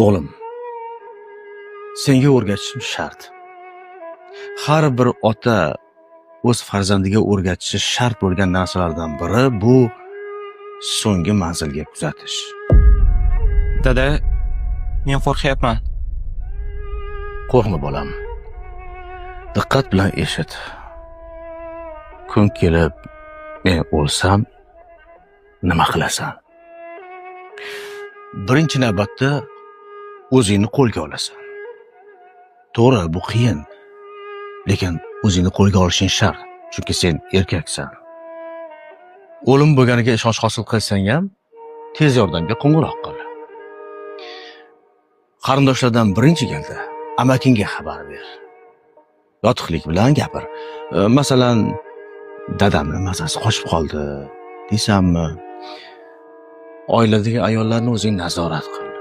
O'g'lim, senga o'rgatishim shart. Har bir ota o'z farzandiga o'rgatishi shart bo'lgan narsalardan biri bu so'nggi manzilga kuzatish. Dada, men qo'rqyapman. Qo'rqma bolam. Diqqat bilan eshit. Kun kelib men o'lsam nima qilasan? Birinchi navbatda o'zingni qo'lga olasan. To'g'ri, bu qiyin. Lekin o'zingni qo'lga olishing shart, chunki sen erkaksan. O'lim bo'lganiga ishonch hosil qilsang ham tez yordamga qo'ng'iroq qil. Qarindoshlardan birinchi galda amakingga xabar ber. Yotiqlik bilan gapir. Masalan, dadamni mazasi qochib qoldi, deysanmi? Oiladagi ayollarni o'zing nazorat qil.